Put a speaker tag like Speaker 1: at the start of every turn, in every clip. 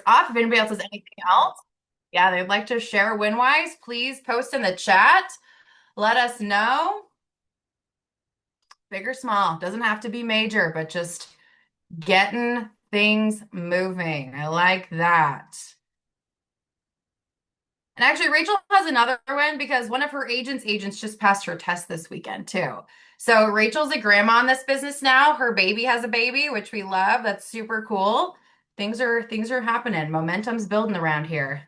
Speaker 1: off. If anybody else has anything else, yeah, they'd like to share win-wise, please post in the chat. Let us know. Big or small, doesn't have to be major, but just getting things moving. I like that. And actually, Rachel has another one because one of her agents just passed her test this weekend too. So Rachel's a grandma in this business now. Her baby has a baby, which we love. That's super cool. Things are happening. Momentum's building around here.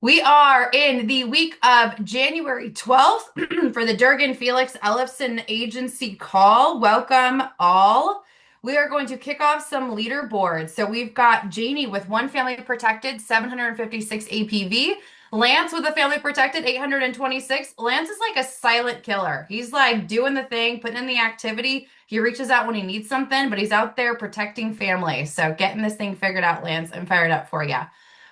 Speaker 1: We are in the week of January 12th for the Durgan Felix Ellefson Agency call. Welcome all. We are going to kick off some leaderboards. So we've got Janie with one family protected, 756 APV. Lance with a family protected, 826. Lance is like a silent killer. He's like doing the thing, putting in the activity. He reaches out when he needs something, but he's out there protecting family. So getting this thing figured out, Lance. I'm fired up for you.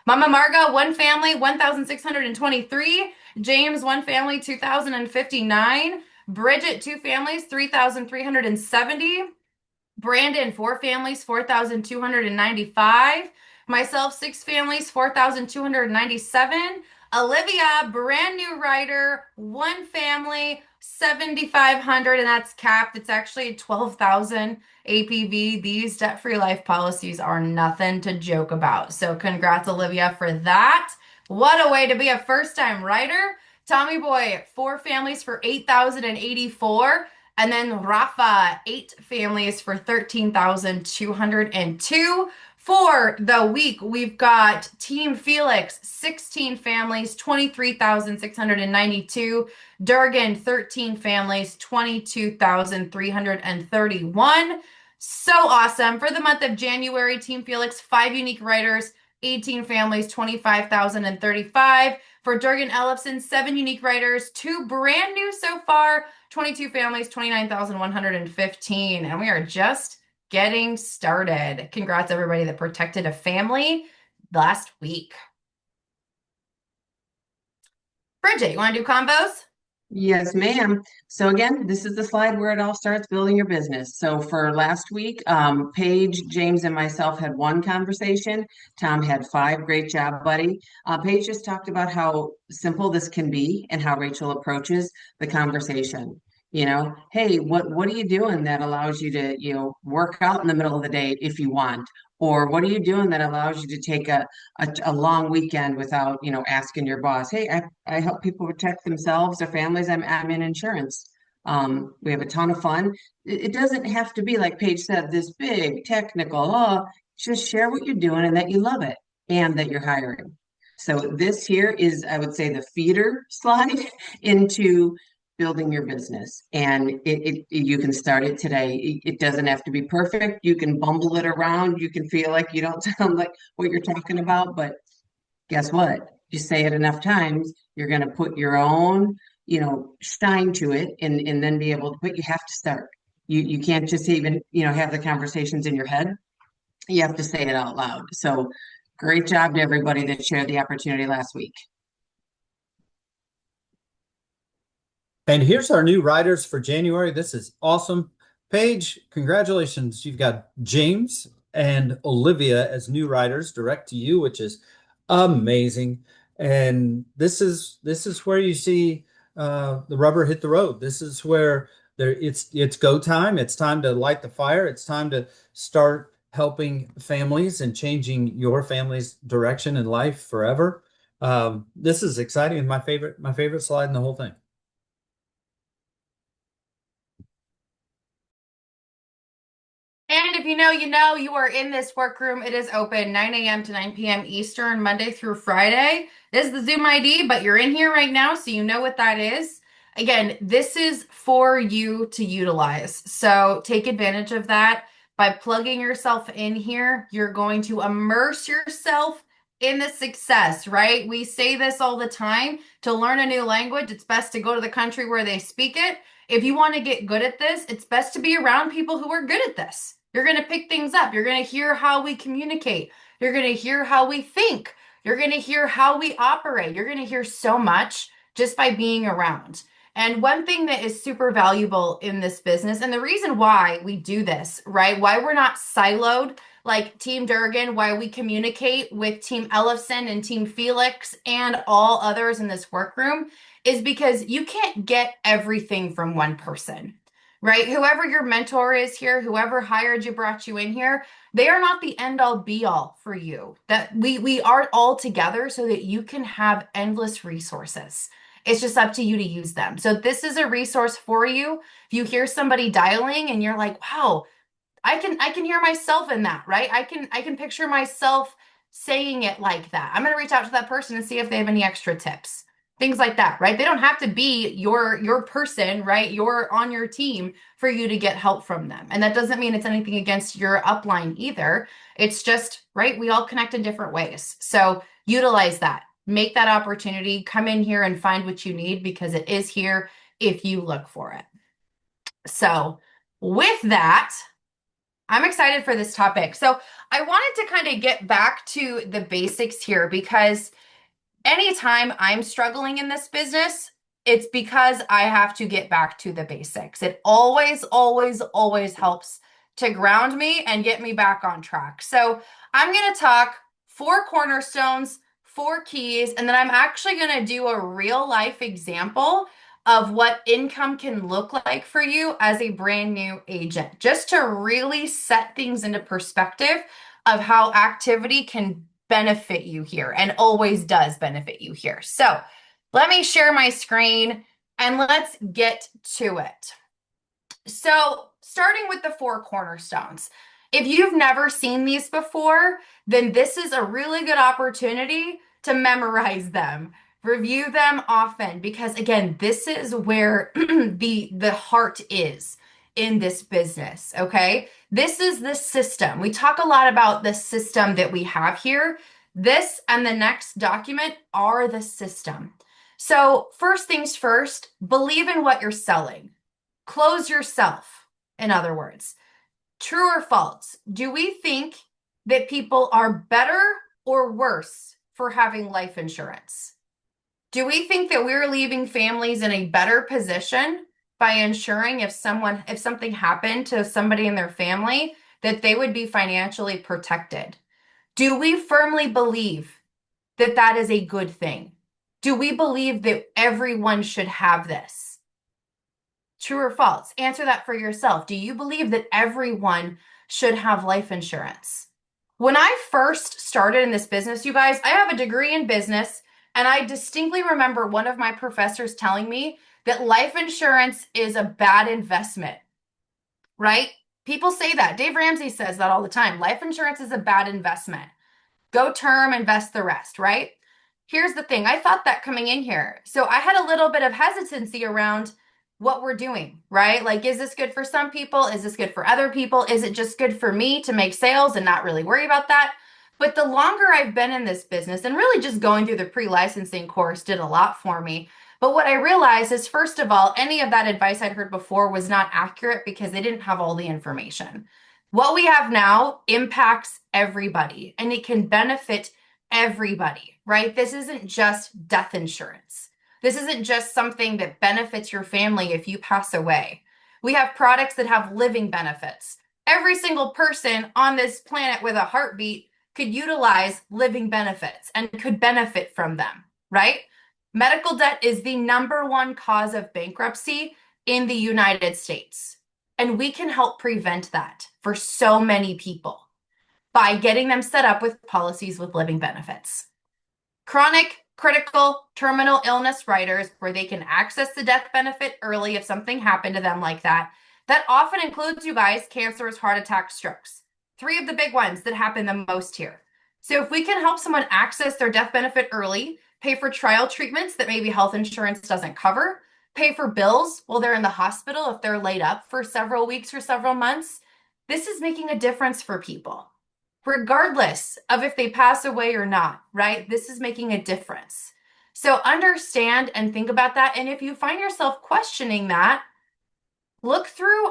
Speaker 1: Mama Marga, one family, 1,623. James, one family, 2,059. Bridget, two families, 3,370. Brandon, four families, 4,295. Myself, six families, 4,297. Olivia, brand new writer, one family, 7,500, and that's capped. It's actually 12,000 APV. These debt-free life policies are nothing to joke about. So congrats, Olivia, for that. What a way to be a first-time writer. Tommy Boy, four families for 8,084. And then Rafa, eight families for 13,202. For the week, we've got Team Felix, 16 families, 23,692. Durgan, 13 families, 22,331. So awesome. For the month of January, Team Felix, five unique writers, 18 families, 25,035. For Durgan Ellefson, seven unique writers, two brand new so far, 22 families, 29,115. And we are just getting started. Congrats, everybody that protected a family last week. Bridget, you want to do combos?
Speaker 2: Yes, ma'am. So again, this is the slide where it all starts building your business. So for last week, Paige, James, and myself had one conversation. Tom had five. Great job, buddy. Paige just talked about how simple this can be and how Rachel approaches the conversation. Hey, what are you doing that allows you to, work out in the middle of the day if you want? Or what are you doing that allows you to take a long weekend without, asking your boss, hey, I help people protect themselves, their families. I'm in insurance. We have a ton of fun. It doesn't have to be like Paige said, this big technical. Just share what you're doing and that you love it and that you're hiring. So this here is, I would say, the feeder slide into building your business, and you can start it today. It doesn't have to be perfect. You can bumble it around. You can feel like you don't sound like what you're talking about, but guess what? You say it enough times, you're going to put your own, shine to it, and then be able to. But you have to start. You can't just even have the conversations in your head. You have to say it out loud. So great job to everybody that shared the opportunity last week.
Speaker 3: And here's our new writers for January. This is awesome. Paige, congratulations. You've got James and Olivia as new writers direct to you, which is amazing. And this is where you see the rubber hit the road. This is where it's go time. It's time to light the fire. It's time to start helping families and changing your family's direction in life forever. This is exciting and my favorite slide in the whole thing.
Speaker 1: And if you you are in this workroom. It is open 9 a.m. to 9 p.m. Eastern, Monday through Friday. This is the Zoom ID, but you're in here right now, so you know what that is. Again, this is for you to utilize. So take advantage of that. By plugging yourself in here, you're going to immerse yourself in the success, right? We say this all the time. To learn a new language, it's best to go to the country where they speak it. If you want to get good at this, it's best to be around people who are good at this. You're going to pick things up. You're going to hear how we communicate. You're going to hear how we think. You're going to hear how we operate. You're going to hear so much just by being around. And one thing that is super valuable in this business, and the reason why we do this, right? Why we're not siloed, like Team Durgan, why we communicate with Team Ellison and Team Felix and all others in this workroom is because you can't get everything from one person, right? Whoever your mentor is here, whoever hired you, brought you in here, they are not the end all be all for you. That we are all together so that you can have endless resources. It's just up to you to use them. So this is a resource for you. If you hear somebody dialing and you're like, wow, I can hear myself in that, right? I can picture myself saying it like that. I'm going to reach out to that person and see if they have any extra tips. Things like that, right? They don't have to be your person, right? You're on your team for you to get help from them. And that doesn't mean it's anything against your upline either. It's just, right? We all connect in different ways. So utilize that. Make that opportunity. Come in here and find what you need because it is here if you look for it. So with that, I'm excited for this topic. So I wanted to kind of get back to the basics here because anytime I'm struggling in this business, it's because I have to get back to the basics. It always, always, always helps to ground me and get me back on track. So I'm going to talk 4 cornerstones, 4 keys, and then I'm actually going to do a real life example of what income can look like for you as a brand new agent, just to really set things into perspective of how activity can benefit you here and always does benefit you here. So let me share my screen and let's get to it. So starting with the 4 cornerstones. If you've never seen these before, then this is a really good opportunity to memorize them. Review them often because again, this is where the heart is in this business, okay? This is the system. We talk a lot about the system that we have here. This and the next document are the system. So, first things first, believe in what you're selling. Close yourself, in other words. True or false? Do we think that people are better or worse for having life insurance? Do we think that we're leaving families in a better position by ensuring if something happened to somebody in their family, that they would be financially protected? Do we firmly believe that that is a good thing? Do we believe that everyone should have this? True or false? Answer that for yourself. Do you believe that everyone should have life insurance? When I first started in this business, you guys, I have a degree in business, and I distinctly remember one of my professors telling me that life insurance is a bad investment, right? People say that. Dave Ramsey says that all the time. Life insurance is a bad investment. Go term, invest the rest, right? Here's the thing. I thought that coming in here. So I had a little bit of hesitancy around what we're doing, right? Like, is this good for some people? Is this good for other people? Is it just good for me to make sales and not really worry about that? But the longer I've been in this business and really just going through the pre-licensing course did a lot for me. But what I realized is, first of all, any of that advice I'd heard before was not accurate because they didn't have all the information. What we have now impacts everybody and it can benefit everybody, right? This isn't just death insurance. This isn't just something that benefits your family if you pass away. We have products that have living benefits. Every single person on this planet with a heartbeat could utilize living benefits and could benefit from them, right? Medical debt is the #1 cause of bankruptcy in the United States. And we can help prevent that for so many people by getting them set up with policies with living benefits. Chronic, critical, terminal illness riders where they can access the death benefit early if something happened to them like that. That often includes, you guys, cancers, heart attacks, strokes. 3 of the big ones that happen the most here. So if we can help someone access their death benefit early, pay for trial treatments that maybe health insurance doesn't cover, pay for bills while they're in the hospital if they're laid up for several weeks or several months, this is making a difference for people regardless of if they pass away or not, right? This is making a difference. So understand and think about that. And if you find yourself questioning that, look through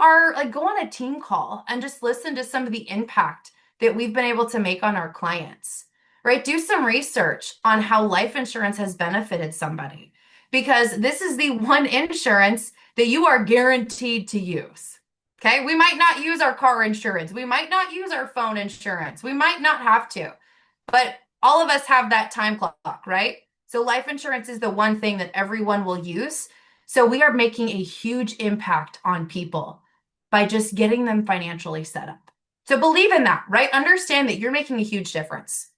Speaker 1: go on a team call and just listen to some of the impact that we've been able to make on our clients, right? Do some research on how life insurance has benefited somebody because this is the one insurance that you are guaranteed to use. Okay. We might not use our car insurance. We might not use our phone insurance. We might not have to, but all of us have that time clock, right? So life insurance is the one thing that everyone will use. So we are making a huge impact on people by just getting them financially set up. So believe in that, right? Understand that you're making a huge difference.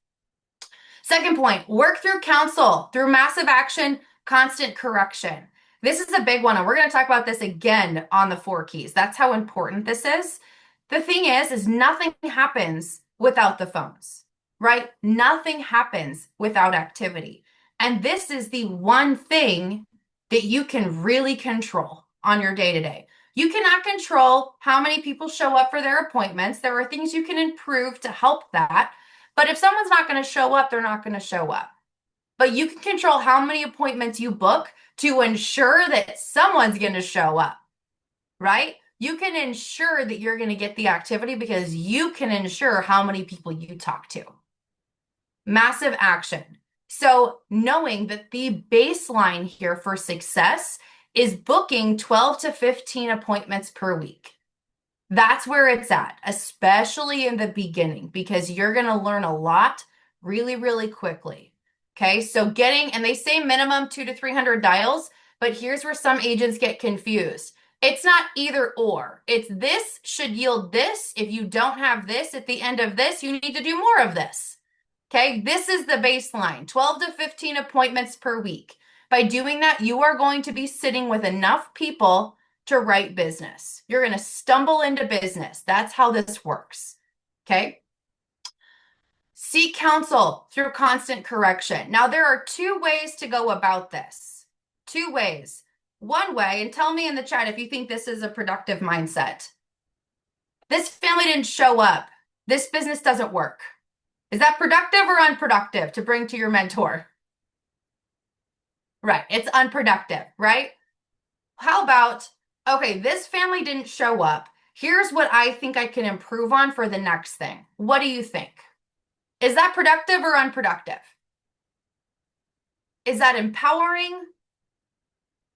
Speaker 1: Second point, work through counsel, through massive action, constant correction. This is a big one, and we're going to talk about this again on the 4 keys. That's how important this is. The thing is nothing happens without the phones, right? Nothing happens without activity. And this is the one thing that you can really control on your day to day. You cannot control how many people show up for their appointments. There are things you can improve to help that. But if someone's not going to show up, they're not going to show up. But you can control how many appointments you book to ensure that someone's going to show up, right? You can ensure that you're going to get the activity because you can ensure how many people you talk to. Massive action. So knowing that the baseline here for success is booking 12 to 15 appointments per week. That's where it's at, especially in the beginning, because you're going to learn a lot really, really quickly. Okay, so and they say minimum 200 to 300 dials, but here's where some agents get confused. It's not either or. It's this should yield this. If you don't have this at the end of this, you need to do more of this. Okay, this is the baseline, 12 to 15 appointments per week. By doing that, you are going to be sitting with enough people to write business. You're going to stumble into business. That's how this works. Okay. Seek counsel through constant correction. Now, there are 2 ways to go about this. 2 ways. One way, and tell me in the chat if you think this is a productive mindset. This family didn't show up. This business doesn't work. Is that productive or unproductive to bring to your mentor? Right. It's unproductive, right? How about, okay, this family didn't show up. Here's what I think I can improve on for the next thing. What do you think? Is that productive or unproductive? Is that empowering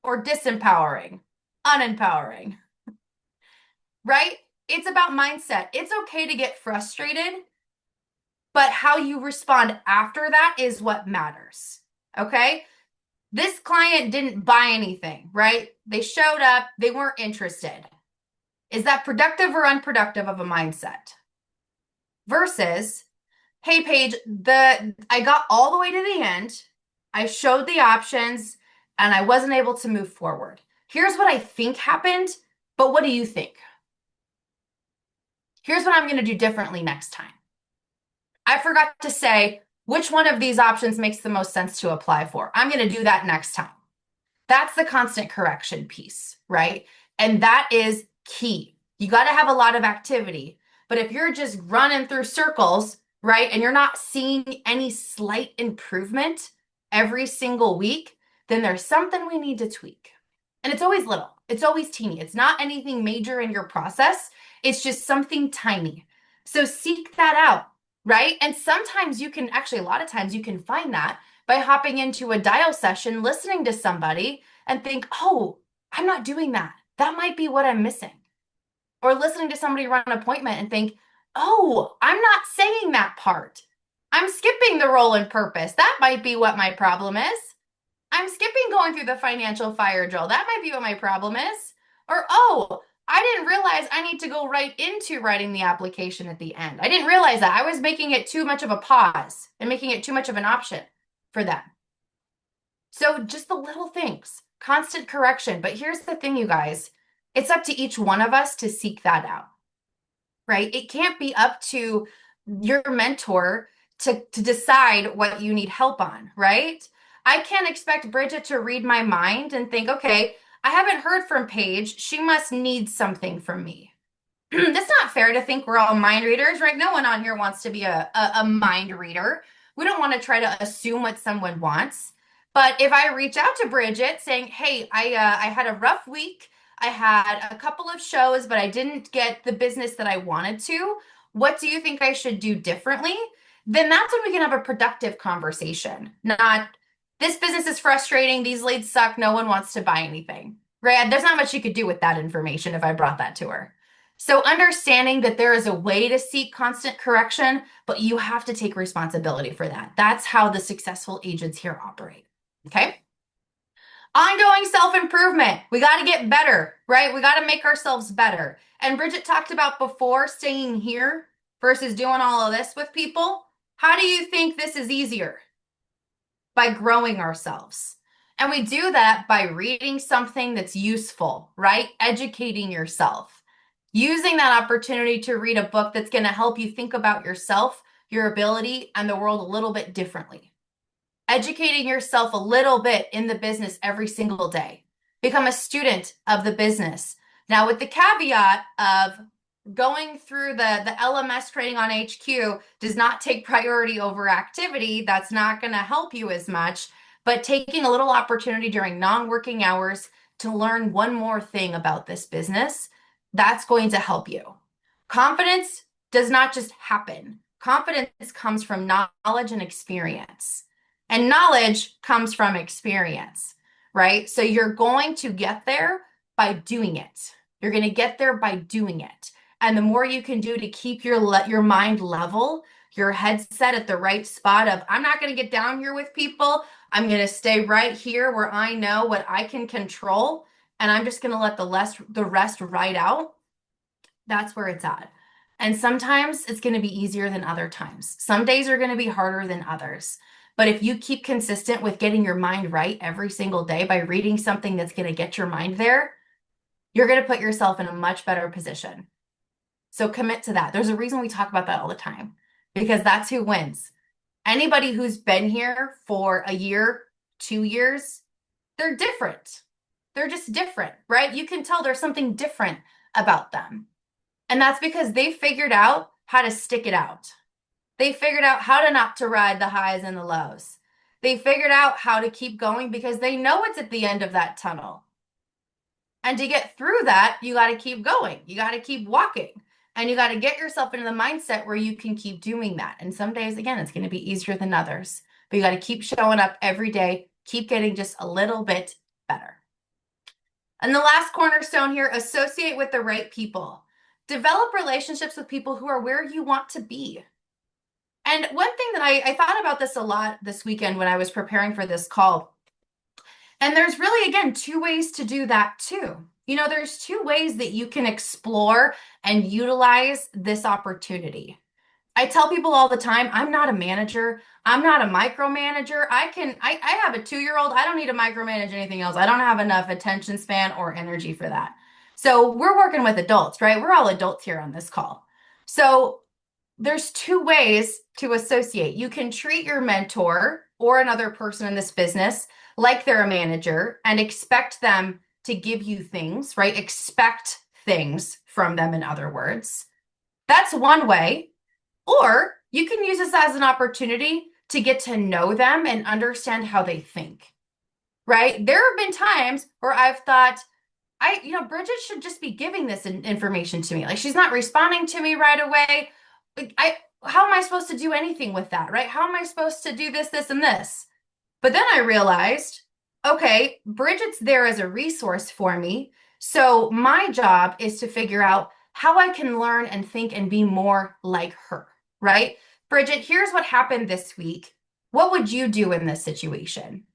Speaker 1: or disempowering? Unempowering, right? It's about mindset. It's okay to get frustrated, but how you respond after that is what matters, okay? This client didn't buy anything, right? They showed up, they weren't interested. Is that productive or unproductive of a mindset? Versus, hey, Paige, I got all the way to the end. I showed the options and I wasn't able to move forward. Here's what I think happened, but what do you think? Here's what I'm going to do differently next time. I forgot to say which one of these options makes the most sense to apply for. I'm going to do that next time. That's the constant correction piece, right? And that is key. You got to have a lot of activity. But if you're just running through circles, right, and you're not seeing any slight improvement every single week, then there's something we need to tweak. And it's always little. It's always teeny. It's not anything major in your process. It's just something tiny. So seek that out, right? And sometimes you can actually, a lot of times you can find that by hopping into a dial session, listening to somebody and think, oh, I'm not doing that. That might be what I'm missing. Or listening to somebody run an appointment and think, oh, I'm not saying that part. I'm skipping the role and purpose. That might be what my problem is. I'm skipping going through the financial fire drill. That might be what my problem is. Or, oh, I didn't realize I need to go right into writing the application at the end. I didn't realize that. I was making it too much of a pause and making it too much of an option for them. So just the little things, constant correction. But here's the thing, you guys, it's up to each one of us to seek that out, right? It can't be up to your mentor to decide what you need help on, right? I can't expect Bridget to read my mind and think, okay, I haven't heard from Paige. She must need something from me. That's not fair to think we're all mind readers, right? No one on here wants to be a mind reader. We don't want to try to assume what someone wants. But if I reach out to Bridget saying, hey, I had a rough week. I had a couple of shows, but I didn't get the business that I wanted to. What do you think I should do differently? Then that's when we can have a productive conversation. Not, this business is frustrating. These leads suck. No one wants to buy anything. Right? There's not much you could do with that information if I brought that to her. So understanding that there is a way to seek constant correction, but you have to take responsibility for that. That's how the successful agents here operate. Okay. Ongoing self-improvement. We got to get better, right? We got to make ourselves better. And Bridget talked about before staying here versus doing all of this with people. How do you think this is easier? By growing ourselves. And we do that by reading something that's useful, right? Educating yourself. Using that opportunity to read a book that's going to help you think about yourself, your ability, and the world a little bit differently. Educating yourself a little bit in the business every single day. Become a student of the business. Now, with the caveat of going through the LMS training on HQ does not take priority over activity. That's not going to help you as much, but taking a little opportunity during non-working hours to learn one more thing about this business, that's going to help you. Confidence does not just happen. Confidence comes from knowledge and experience. And knowledge comes from experience, right? So you're going to get there by doing it. You're going to get there by doing it. And the more you can do to keep your mind level, your head set at the right spot of, I'm not going to get down here with people. I'm going to stay right here where I know what I can control. And I'm just going to let the rest ride out. That's where it's at. And sometimes it's going to be easier than other times. Some days are going to be harder than others. But if you keep consistent with getting your mind right every single day by reading something that's going to get your mind there, you're going to put yourself in a much better position. So commit to that. There's a reason we talk about that all the time, because that's who wins. Anybody who's been here for a year, 2 years, they're different. They're just different, right? You can tell there's something different about them. And that's because they figured out how to stick it out. They figured out how to not to ride the highs and the lows. They figured out how to keep going because they know it's at the end of that tunnel. And to get through that, you got to keep going. You got to keep walking. And you got to get yourself into the mindset where you can keep doing that. And some days, again, it's going to be easier than others. But you got to keep showing up every day, keep getting just a little bit better. And the last cornerstone here, associate with the right people. Develop relationships with people who are where you want to be. And one thing that I thought about this a lot this weekend when I was preparing for this call, and there's really, again, 2 ways to do that too. You know, there's 2 ways that you can explore and utilize this opportunity. I tell people all the time, I'm not a manager. I'm not a micromanager. I have a 2-year-old. I don't need to micromanage anything else. I don't have enough attention span or energy for that. So we're working with adults, right? We're all adults here on this call. So there's 2 ways to associate. You can treat your mentor or another person in this business like they're a manager and expect them to give you things, right? Expect things from them, in other words. That's one way. Or you can use this as an opportunity to get to know them and understand how they think, right? There have been times where I've thought, Bridget should just be giving this information to me. Like, she's not responding to me right away. How am I supposed to do anything with that, right? How am I supposed to do this, this, and this? But then I realized, okay, Bridget's there as a resource for me. So my job is to figure out how I can learn and think and be more like her, right? Bridget, here's what happened this week. What would you do in this situation,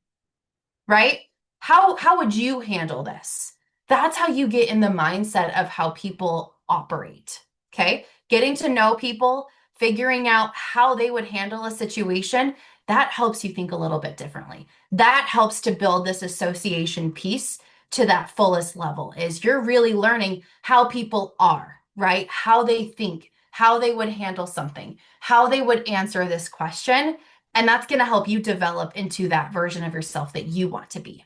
Speaker 1: right? How would you handle this? That's how you get in the mindset of how people operate, okay? Getting to know people, figuring out how they would handle a situation, that helps you think a little bit differently. That helps to build this association piece to that fullest level, is you're really learning how people are, right? How they think, how they would handle something, how they would answer this question. And that's going to help you develop into that version of yourself that you want to be.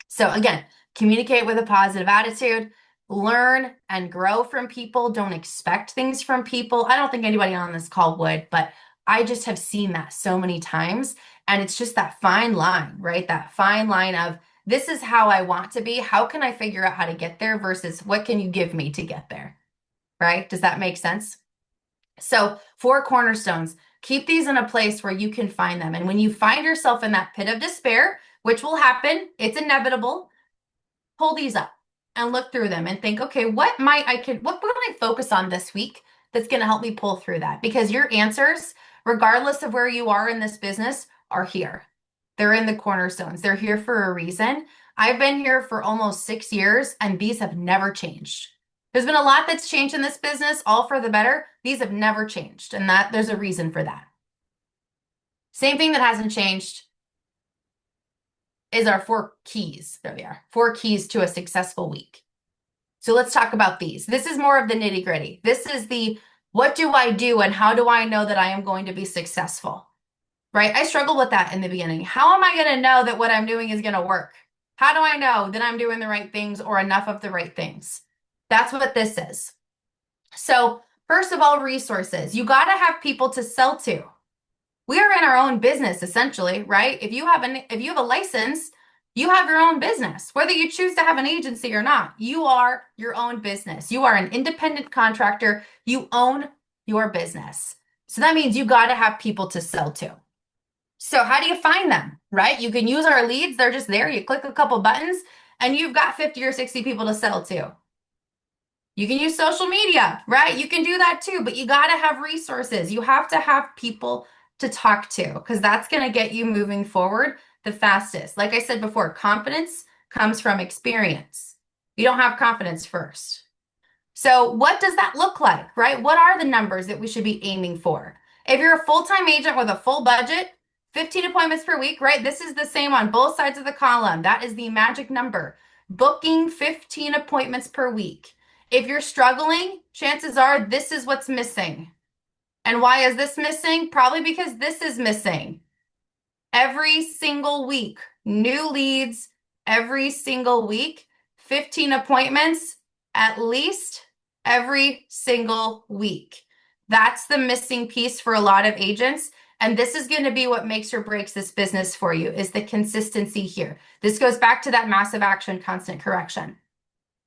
Speaker 1: So again, communicate with a positive attitude, learn and grow from people. Don't expect things from people. I don't think anybody on this call would, but I just have seen that so many times. And it's just that fine line, right? That fine line of, this is how I want to be. How can I figure out how to get there versus what can you give me to get there? Right? Does that make sense? So 4 cornerstones, keep these in a place where you can find them. And when you find yourself in that pit of despair, which will happen, it's inevitable, pull these up. and look through them and think, okay, what can I focus on this week that's going to help me pull through that? Because your answers, regardless of where you are in this business, are here. They're in the cornerstones. They're here for a reason. I've been here for almost 6 years, and these have never changed. There's been a lot that's changed in this business, all for the better. These have never changed, and that there's a reason for that. Same thing that hasn't changed is our 4 keys. There they are. 4 keys to a successful week. So let's talk about these. This is more of the nitty gritty. This is the what do I do and how do I know that I am going to be successful? Right? I struggled with that in the beginning. How am I going to know that what I'm doing is going to work? How do I know that I'm doing the right things or enough of the right things? That's what this is. So, first of all, resources. You got to have people to sell to. We are in our own business essentially, right? If you have a license, you have your own business. Whether you choose to have an agency or not, you are your own business. You are an independent contractor. You own your business. So that means you got to have people to sell to. So how do you find them, right? You can use our leads. They're just there. You click a couple buttons and you've got 50 or 60 people to sell to. You can use social media, right? You can do that too, but you got to have resources. You have to have people to talk to because that's going to get you moving forward the fastest. Like I said before, confidence comes from experience. You don't have confidence first. So what does that look like, right? What are the numbers that we should be aiming for? If you're a full-time agent with a full budget, 15 appointments per week, right? This is the same on both sides of the column. That is the magic number. Booking 15 appointments per week. If you're struggling, chances are this is what's missing. And why is this missing? Probably because this is missing. Every single week, new leads, every single week, 15 appointments at least every single week. That's the missing piece for a lot of agents. And this is going to be what makes or breaks this business for you is the consistency here. This goes back to that massive action, constant correction.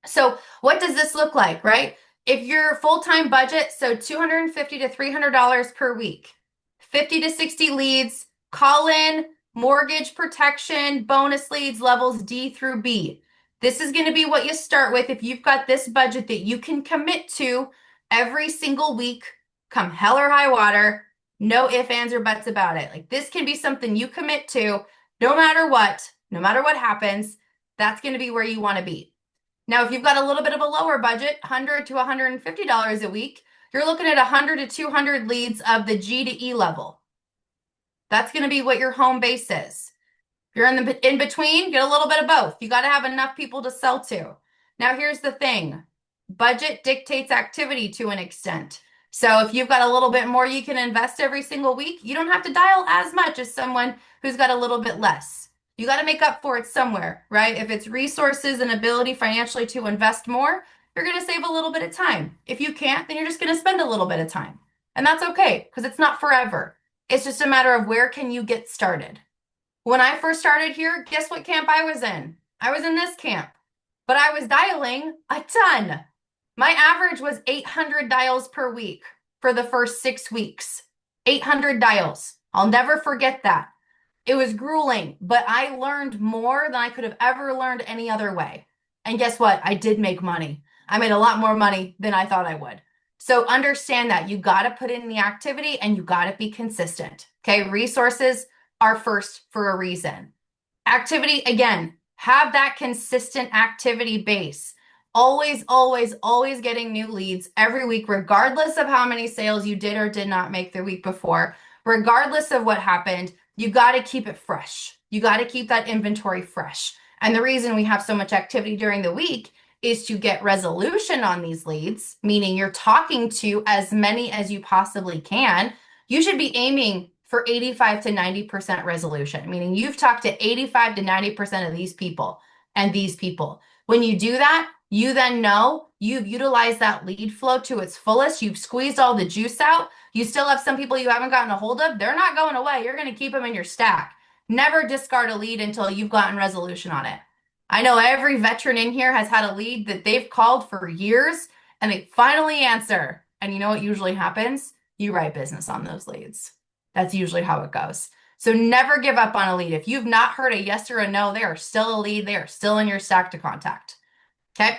Speaker 1: So what does this look like, right? If your full-time budget, so $250 to $300 per week, 50 to 60 leads, call in, mortgage protection, bonus leads, levels D through B. This is going to be what you start with if you've got this budget that you can commit to every single week, come hell or high water, no ifs, ands, or buts about it. Like this can be something you commit to no matter what happens, that's going to be where you want to be. Now, if you've got a little bit of a lower budget, $100 to $150 a week, you're looking at 100 to 200 leads of the G to E level. That's going to be what your home base is. If you're in between, get a little bit of both. You got to have enough people to sell to. Now, here's the thing. Budget dictates activity to an extent. So if you've got a little bit more you can invest every single week, you don't have to dial as much as someone who's got a little bit less. You got to make up for it somewhere, right? If it's resources and ability financially to invest more, you're going to save a little bit of time. If you can't, then you're just going to spend a little bit of time. And that's okay because it's not forever. It's just a matter of where can you get started. When I first started here, guess what camp I was in? I was in this camp, but I was dialing a ton. My average was 800 dials per week for the first 6 weeks. 800 dials. I'll never forget that. It was grueling, but I learned more than I could have ever learned any other way. And guess what? I did make money. I made a lot more money than I thought I would. So understand that you got to put in the activity and you got to be consistent. Okay. Resources are first for a reason. Activity, again, have that consistent activity base. Always, always, always getting new leads every week, regardless of how many sales you did or did not make the week before, regardless of what happened. You got to keep it fresh. You got to keep that inventory fresh. And the reason we have so much activity during the week is to get resolution on these leads, meaning you're talking to as many as you possibly can. You should be aiming for 85 to 90% resolution, meaning you've talked to 85 to 90% of these people and these people. When you do that, you then know you've utilized that lead flow to its fullest. You've squeezed all the juice out. You still have some people you haven't gotten a hold of. They're not going away. You're going to keep them in your stack. Never discard a lead until you've gotten resolution on it. I know every veteran in here has had a lead that they've called for years and they finally answer. And you know what usually happens? You write business on those leads. That's usually how it goes. So never give up on a lead. If you've not heard a yes or a no, they are still a lead. They are still in your stack to contact. Okay.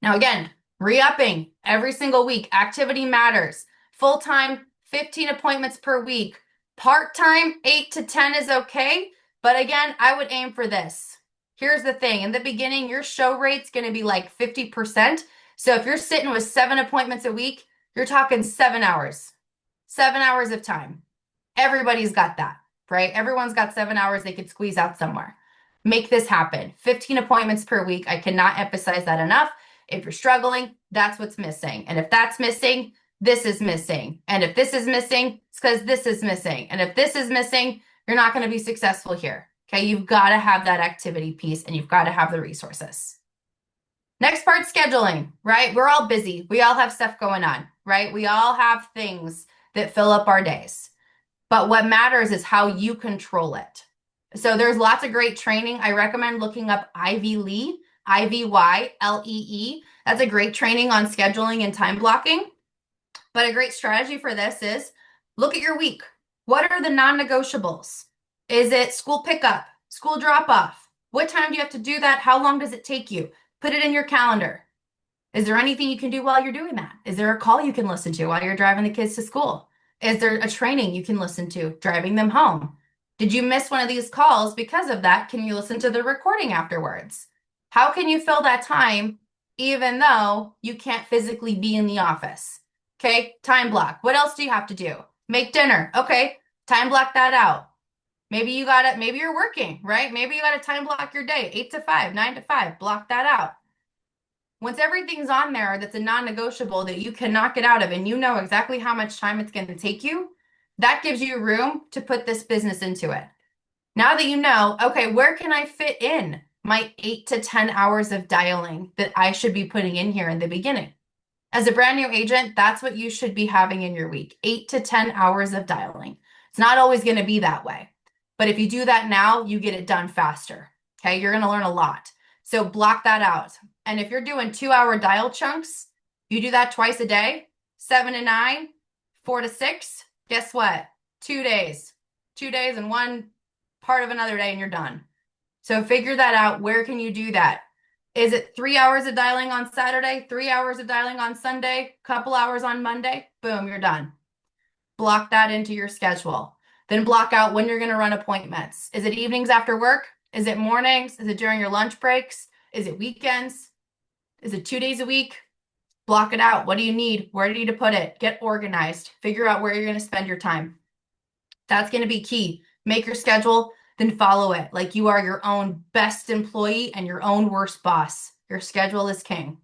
Speaker 1: Now, again, re-upping every single week. Activity matters. Full-time, 15 appointments per week. Part-time, 8 to 10 is okay. But again, I would aim for this. Here's the thing. In the beginning, your show rate's going to be like 50%. So if you're sitting with 7 appointments a week, you're talking 7 hours. 7 hours of time. Everybody's got that, right? Everyone's got 7 hours they could squeeze out somewhere. Make this happen. 15 appointments per week. I cannot emphasize that enough. If you're struggling, that's what's missing. And if that's missing, this is missing. And if this is missing, it's because this is missing. And if this is missing, you're not going to be successful here. Okay, you've got to have that activity piece and you've got to have the resources. Next part, scheduling, right? We're all busy. We all have stuff going on, right? We all have things that fill up our days. But what matters is how you control it. So there's lots of great training. I recommend looking up Ivy Lee, Ivyllee. That's a great training on scheduling and time blocking. But a great strategy for this is look at your week. What are the non-negotiables? Is it school pickup, school drop-off? What time do you have to do that? How long does it take you? Put it in your calendar. Is there anything you can do while you're doing that? Is there a call you can listen to while you're driving the kids to school? Is there a training you can listen to driving them home? Did you miss one of these calls because of that? Can you listen to the recording afterwards? How can you fill that time even though you can't physically be in the office? Okay, time block. What else do you have to do? Make dinner. Okay, time block that out. Maybe you're working, right? Maybe you got to time block your day, 8 to 5, 9 to 5, block that out. Once everything's on there that's a non-negotiable that you cannot get out of and you know exactly how much time it's going to take you, that gives you room to put this business into it. Now that you know, okay, where can I fit in my 8 to 10 hours of dialing that I should be putting in here in the beginning? As a brand new agent, that's what you should be having in your week, 8 to 10 hours of dialing. It's not always going to be that way. But if you do that now, you get it done faster. Okay, you're going to learn a lot. So block that out. And if you're doing 2-hour dial chunks, you do that twice a day, 7 to 9, 4 to 6. Guess what? 2 days. 2 days and one part of another day and you're done. So figure that out. Where can you do that? Is it 3 hours of dialing on Saturday, 3 hours of dialing on Sunday, couple hours on Monday? Boom, you're done. Block that into your schedule. Then block out when you're going to run appointments. Is it evenings after work? Is it mornings? Is it during your lunch breaks? Is it weekends? Is it 2 days a week? Block it out. What do you need? Where do you need to put it? Get organized. Figure out where you're going to spend your time. That's going to be key. Make your schedule, then follow it like you are your own best employee and your own worst boss. Your schedule is king.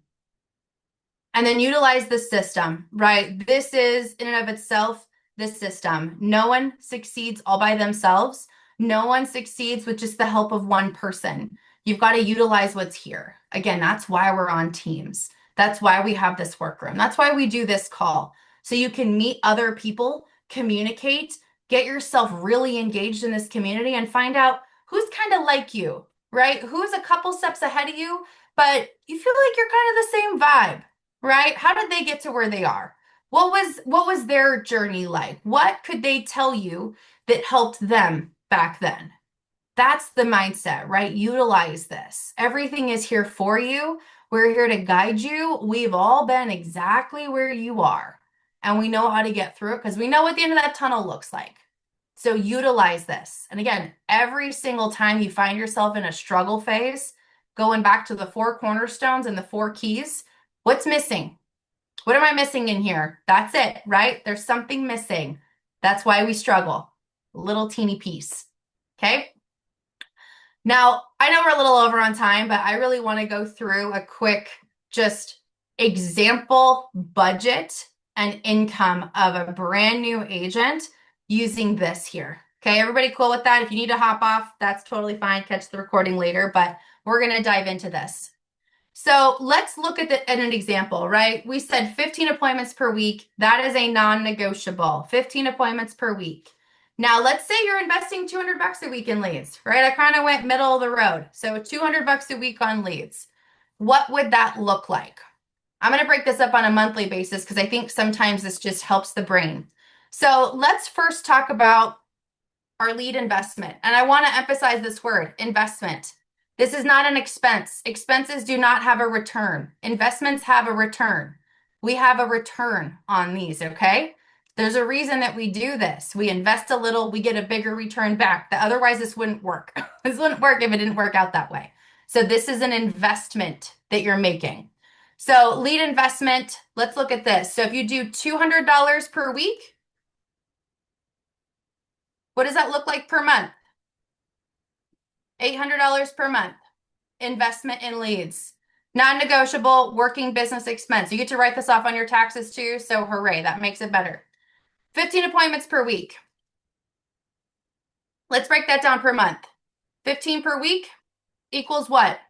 Speaker 1: And then utilize the system, right? This is in and of itself the system. No one succeeds all by themselves. No one succeeds with just the help of one person. You've got to utilize what's here. Again, that's why we're on teams. That's why we have this workroom. That's why we do this call. So you can meet other people, communicate, get yourself really engaged in this community and find out who's kind of like you, right? Who's a couple steps ahead of you, but you feel like you're kind of the same vibe, right? How did they get to where they are? What was their journey like? What could they tell you that helped them back then? That's the mindset, right? Utilize this. Everything is here for you. We're here to guide you. We've all been exactly where you are, and we know how to get through it because we know what the end of that tunnel looks like. So utilize this. And again, every single time you find yourself in a struggle phase, going back to the 4 cornerstones and the 4 keys, what's missing? What am I missing in here? That's it, right? There's something missing. That's why we struggle. A little teeny piece. Okay? Now, I know we're a little over on time, but I really want to go through a quick just example budget and income of a brand new agent using this here. Okay, everybody cool with that? If you need to hop off, that's totally fine. Catch the recording later, but we're going to dive into this. So let's look at an example, right? We said 15 appointments per week. That is a non-negotiable. 15 appointments per week. Now, let's say you're investing $200 a week in leads, right? I kind of went middle of the road. So $200 a week on leads. What would that look like? I'm going to break this up on a monthly basis because I think sometimes this just helps the brain. So let's first talk about our lead investment. And I want to emphasize this word, investment. This is not an expense. Expenses do not have a return. Investments have a return. We have a return on these, okay? There's a reason that we do this. We invest a little, we get a bigger return back. Otherwise, this wouldn't work. This wouldn't work if it didn't work out that way. So this is an investment that you're making. So lead investment, let's look at this. So if you do $200 per week, what does that look like per month? $800 per month. Investment in leads. Non-negotiable working business expense. You get to write this off on your taxes too, so hooray, that makes it better. 15 appointments per week. Let's break that down per month. 15 per week equals what?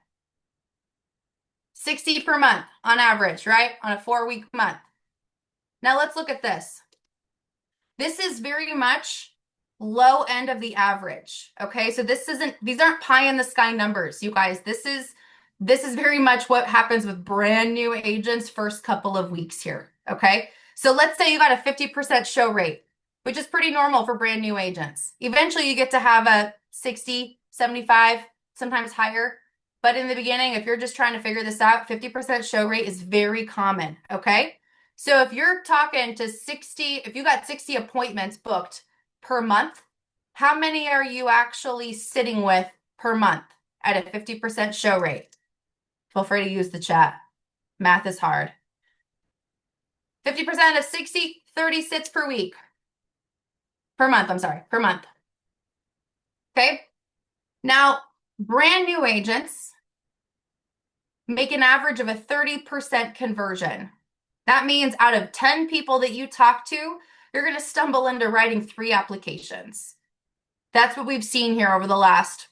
Speaker 1: 60 per month on average, right? On a 4-week month. Now let's look at this. This is very much low end of the average. Okay, so these aren't pie in the sky numbers, you guys. This is very much what happens with brand new agents first couple of weeks here. Okay, so let's say you got a 50% show rate, which is pretty normal for brand new agents. Eventually you get to have a 60, 75, sometimes higher. But in the beginning, if you're just trying to figure this out, 50% show rate is very common. Okay, so if you're talking to 60, if you got 60 appointments booked per month, how many are you actually sitting with per month at a 50% show rate? Feel free to use the chat. Math is hard. 50% of 60, 30 sits per week. Per month, I'm sorry, per month. Okay? Now, brand new agents make an average of a 30% conversion. That means out of 10 people that you talk to, you're going to stumble into writing 3 applications. That's what we've seen here over the last,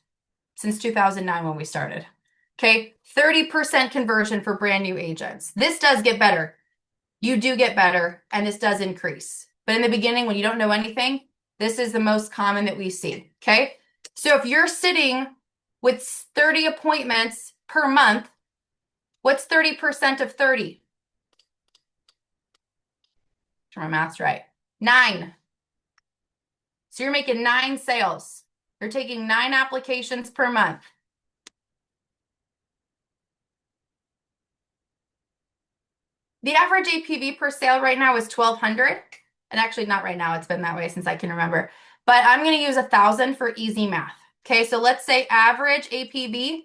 Speaker 1: since 2009 when we started. Okay, 30% conversion for brand new agents. This does get better. You do get better, and this does increase. But in the beginning, when you don't know anything, this is the most common that we see. Okay, so if you're sitting with 30 appointments per month, what's 30% of 30? Sure, my math's right. 9. So you're making 9 sales. You're taking 9 applications per month. The average APV per sale right now is 1,200. And actually not right now, it's been that way since I can remember. But I'm going to use 1,000 for easy math. Okay, so let's say average APV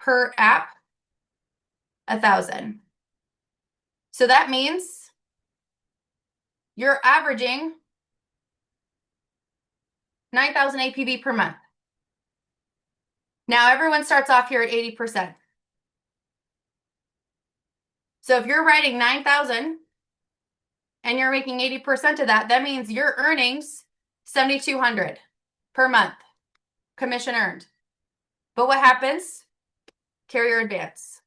Speaker 1: per app, 1,000. So that means you're averaging 9,000 APV per month. Now everyone starts off here at 80%. So if you're writing 9,000 and you're making 80% of that, that means your earnings 7,200 per month, commission earned. But what happens? Carrier advance.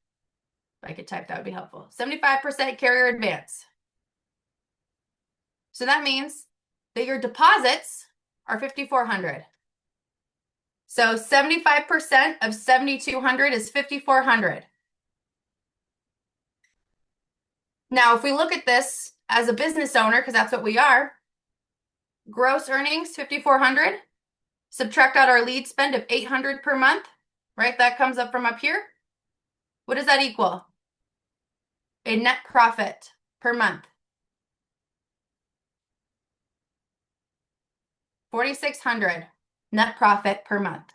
Speaker 1: If I could type, that would be helpful. 75% carrier advance. So that means that your deposits are 5,400. So 75% of 7,200 is 5,400. Now, if we look at this as a business owner, because that's what we are, gross earnings 5,400, subtract out our lead spend of 800 per month, right? That comes up from up here. What does that equal? A net profit per month. 4,600 net profit per month.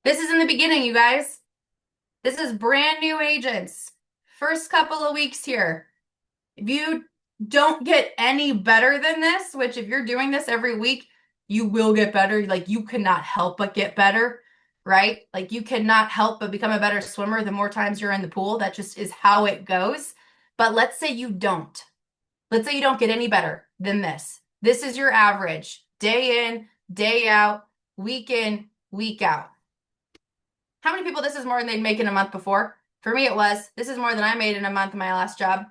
Speaker 1: This is in the beginning, you guys. This is brand new agents. First couple of weeks here. If you don't get any better than this, which if you're doing this every week, you will get better. Like you cannot help but get better, right? Like you cannot help but become a better swimmer the more times you're in the pool. That just is how it goes. But let's say you don't. Let's say you don't get any better than this. This is your average, day in, day out, week in, week out. How many people this is more than they'd make in a month before? For me, it was. This is more than I made in a month in my last job.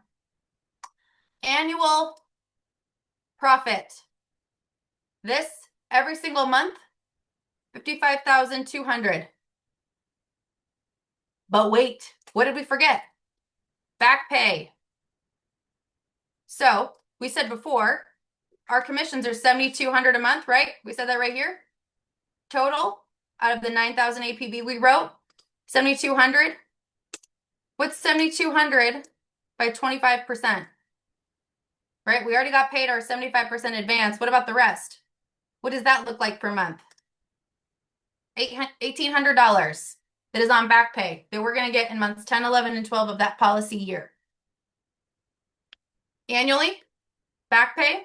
Speaker 1: Annual profit. This every single month, 55,200. But wait, what did we forget? Back pay. So we said before, our commissions are 7,200 a month, right? We said that right here. total out of the 9,000 APB we wrote? 7,200. What's 7,200 by 25%? Right? We already got paid our 75% advance. What about the rest? What does that look like per month? $1,800 that is on back pay that we're going to get in months 10, 11, and 12 of that policy year. Annually, back pay,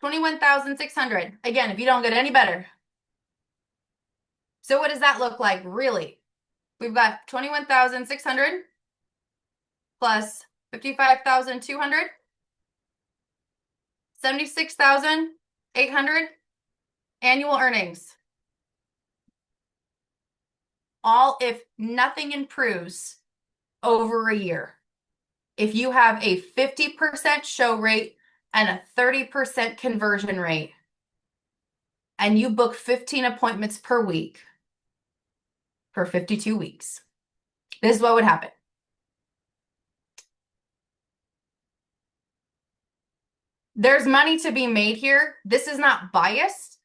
Speaker 1: $21,600. Again, if you don't get any better. So what does that look like really? We've got 21,600 plus 55,200, 76,800 annual earnings. All if nothing improves over a year. If you have a 50% show rate and a 30% conversion rate, and you book 15 appointments per week for 52 weeks, this is what would happen. There's money to be made here. This is not biased.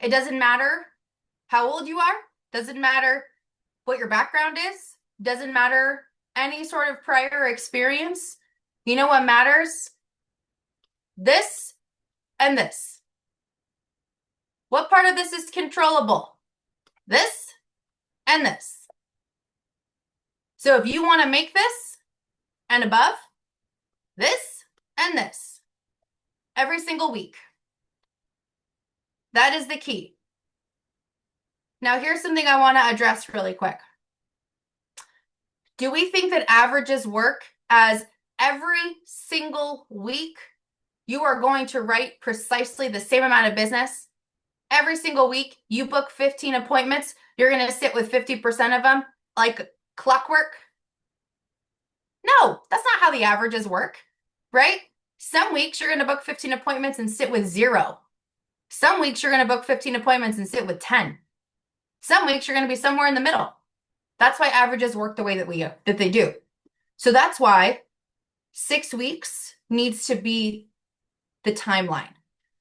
Speaker 1: It doesn't matter how old you are. Doesn't matter what your background is. Doesn't matter any sort of prior experience. You know what matters? This and this. What part of this is controllable? This and this. So if you want to make this and above, this and this every single week. That is the key. Now, here's something I want to address really quick. Do we think that averages work as every single week you are going to write precisely the same amount of business? Every single week you book 15 appointments, you're going to sit with 50% of them like clockwork? No, that's not how the averages work, right? Some weeks you're going to book 15 appointments and sit with 0. Some weeks you're going to book 15 appointments and sit with 10. Some weeks you're going to be somewhere in the middle. That's why averages work the way that they do. So that's why 6 weeks needs to be the timeline.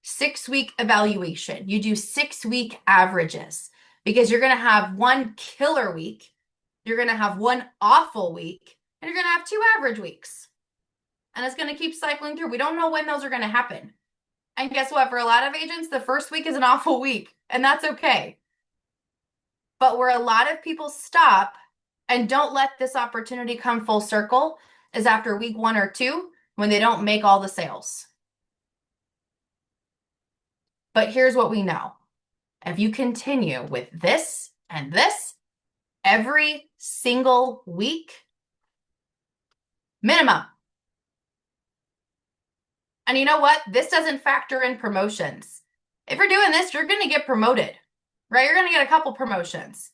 Speaker 1: 6-week evaluation. You do 6-week averages because you're going to have one killer week, you're going to have one awful week, and you're going to have 2 average weeks. And it's going to keep cycling through. We don't know when those are going to happen. And guess what? For a lot of agents, the first week is an awful week, and that's okay. But where a lot of people stop and don't let this opportunity come full circle is after week 1 or 2 when they don't make all the sales. But here's what we know. If you continue with this and this every single week, minimum. And you know what? This doesn't factor in promotions. If you're doing this, you're going to get promoted, right? You're going to get a couple promotions.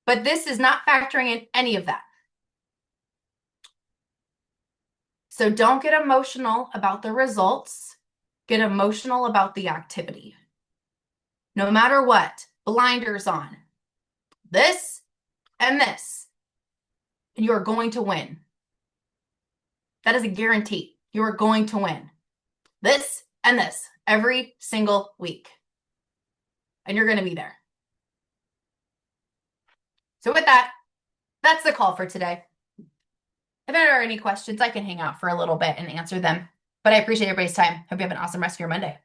Speaker 1: But this is not factoring in any of that. So don't get emotional about the results. Get emotional about the activity. No matter what, blinders on. This and this. And you are going to win. That is a guarantee. You are going to win. This and this every single week. And you're going to be there. So with that, that's the call for today. If there are any questions, I can hang out for a little bit and answer them. But I appreciate everybody's time. Hope you have an awesome rest of your Monday.